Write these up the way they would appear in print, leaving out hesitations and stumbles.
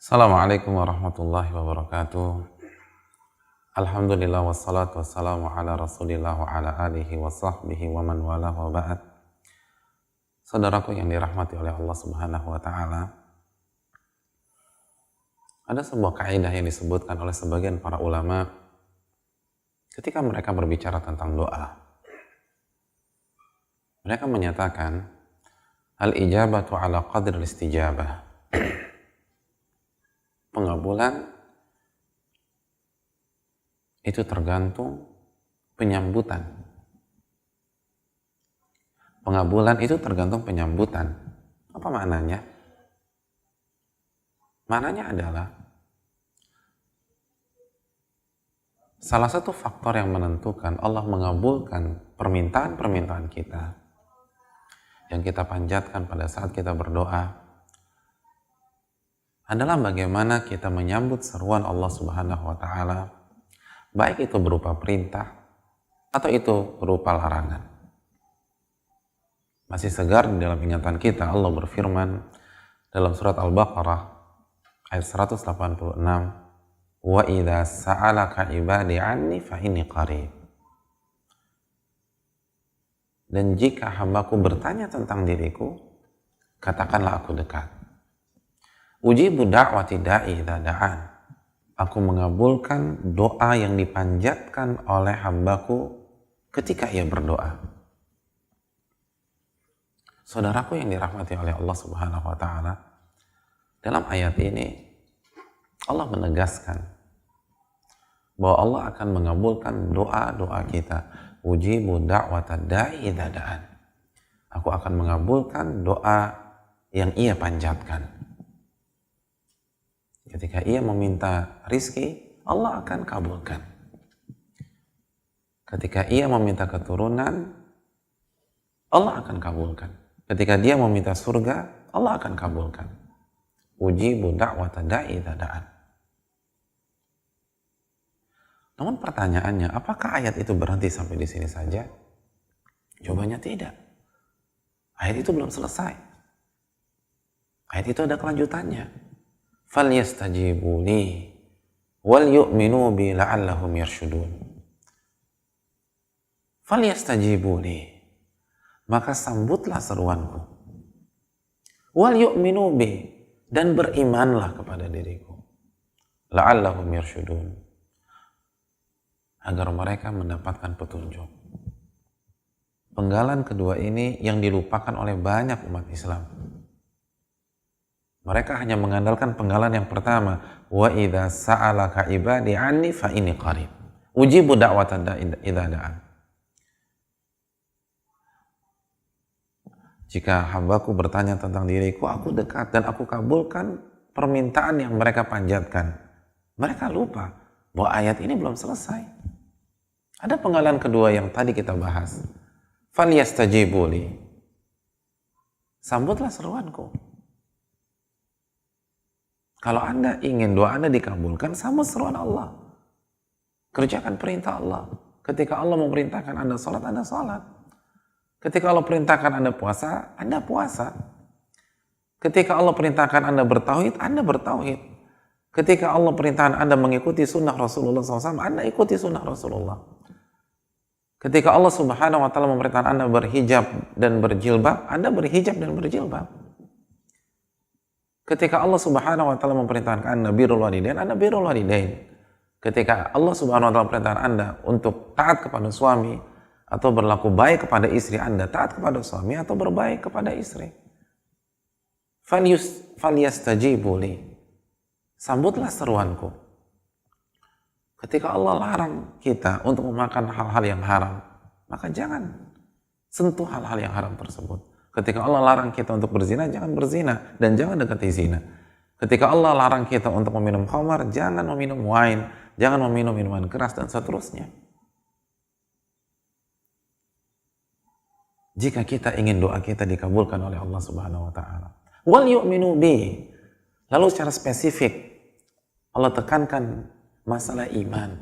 Assalamualaikum warahmatullahi wabarakatuh. Alhamdulillah wassalatu wassalamu ala rasulillah wa ala alihi wa sahbihi wa man wala wa ba'd. Saudaraku yang dirahmati oleh Allah subhanahu wa ta'ala, ada sebuah kaidah yang disebutkan oleh sebagian para ulama ketika mereka berbicara tentang doa. Mereka menyatakan al-ijabatu ala qadri istijabah. Pengabulan itu tergantung penyambutan. Pengabulan itu tergantung penyambutan. Apa maknanya? Maknanya adalah salah satu faktor yang menentukan Allah mengabulkan permintaan-permintaan kita yang kita panjatkan pada saat kita berdoa adalah bagaimana kita menyambut seruan Allah Subhanahu wa ta'ala, baik itu berupa perintah atau itu berupa larangan. Masih segar di dalam ingatan kita, Allah berfirman dalam surat Al-Baqarah ayat 186, wa idza sa'alaka ibadi anni fa inni qarib. Dan jika hambaku bertanya tentang diriku, katakanlah aku dekat. Ujibu da'wati da'i idza da'an. Aku mengabulkan doa yang dipanjatkan oleh hambaku ketika ia berdoa. Saudaraku yang dirahmati oleh Allah Subhanahu wa ta'ala, dalam ayat ini Allah menegaskan bahwa Allah akan mengabulkan doa-doa kita. Ujibu da'wata da'i idza da'an. Aku akan mengabulkan doa yang ia panjatkan. Ketika ia meminta rizki, Allah akan kabulkan. Ketika ia meminta keturunan, Allah akan kabulkan. Ketika dia meminta surga, Allah akan kabulkan. Ujibu da'wata da'i idza da'an. Namun pertanyaannya, apakah ayat itu berhenti sampai di sini saja? Jawabannya tidak. Ayat itu belum selesai. Ayat itu ada kelanjutannya. Falyastajibu li wal yu'minu bi la'allahum yarshudun. Falyastajibu li, maka sambutlah seruanku. Wal yu'minu bi, dan berimanlah kepada diriku. La'allahum yarshudun, agar mereka mendapatkan petunjuk. Penggalan kedua ini yang dilupakan oleh banyak umat Islam. Mereka hanya mengandalkan penggalan yang pertama, wa idza sa'alaka ibadi anni fa inni qarib. Ujibu da'wata idza da'an. Jika hambaku bertanya tentang diriku, aku dekat dan aku kabulkan permintaan yang mereka panjatkan. Mereka lupa bahwa ayat ini belum selesai. Ada penggalan kedua yang tadi kita bahas. Falyastajibu li. Sambutlah seruanku. Kalau Anda ingin doa Anda dikabulkan, sambut seruan Allah. Kerjakan perintah Allah. Ketika Allah memerintahkan Anda sholat, Anda sholat. Ketika Allah perintahkan Anda puasa, Anda puasa. Ketika Allah perintahkan Anda bertauhid, Anda bertauhid. Ketika Allah perintahkan Anda mengikuti sunnah Rasulullah SAW, Anda ikuti sunnah Rasulullah. Ketika Allah Subhanahu wa ta'ala memerintahkan Anda berhijab dan berjilbab, Anda berhijab dan berjilbab. Ketika Allah Subhanahu wa ta'ala memerintahkan Anda birrul walidain, Anda birrul walidain. Ketika Allah Subhanahu wa ta'ala memerintahkan Anda untuk taat kepada suami atau berlaku baik kepada istri Anda, taat kepada suami atau berbaik kepada istri. Falyastajibu li. Sambutlah seruanku. Ketika Allah larang kita untuk memakan hal-hal yang haram, maka jangan sentuh hal-hal yang haram tersebut. Ketika Allah larang kita untuk berzina, jangan berzina dan jangan dekati zina. Ketika Allah larang kita untuk meminum khamar, jangan meminum wine, jangan meminum minuman keras dan seterusnya. Jika kita ingin doa kita dikabulkan oleh Allah Subhanahu wa ta'ala. Wal yu'minu bi. Lalu secara spesifik Allah tekankan masalah iman.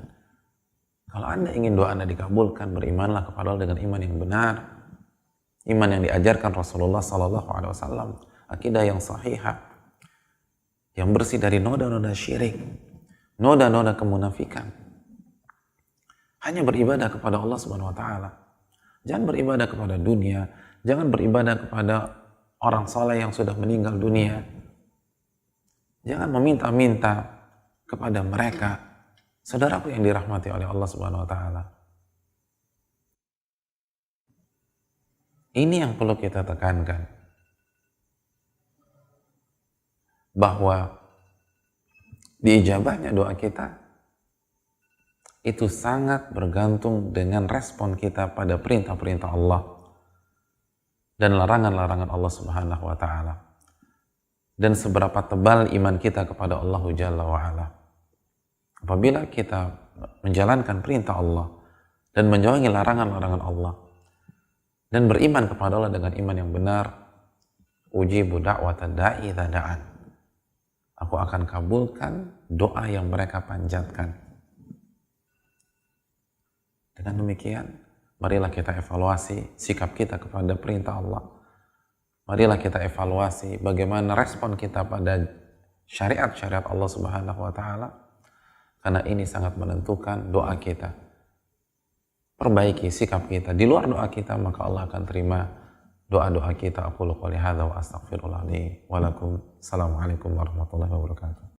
Kalau Anda ingin doa Anda dikabulkan, berimanlah kepada Allah dengan iman yang benar. Iman yang diajarkan Rasulullah SAW, akidah yang sahihah. yang bersih dari noda-noda syirik, noda-noda kemunafikan. Hanya beribadah kepada Allah Subhanahu wa taala. Jangan beribadah kepada dunia, jangan beribadah kepada orang saleh yang sudah meninggal dunia. Jangan meminta-minta kepada mereka. Saudaraku yang dirahmati oleh Allah Subhanahu wa taala. Ini yang perlu kita tekankan. Bahwa diijabahnya doa kita itu sangat bergantung dengan respon kita pada perintah-perintah Allah dan larangan-larangan Allah Subhanahu wa taala. Dan seberapa tebal iman kita kepada Allah Jalla wa ala. Apabila kita menjalankan perintah Allah dan menjauhi larangan-larangan Allah dan beriman kepada Allah dengan iman yang benar, ujibu da'watad da'i idza da'an. Aku akan kabulkan doa yang mereka panjatkan. Dengan demikian, marilah kita evaluasi sikap kita kepada perintah Allah. Marilah kita evaluasi bagaimana respon kita pada syariat-syariat Allah Subhanahu wa taala. Karena ini sangat menentukan doa kita. Perbaiki sikap kita. Di luar doa kita, maka Allah akan terima doa-doa kita. Aqulu qouli hadza wa astaghfirullah li wa lakum. Assalamualaikum warahmatullahi wabarakatuh.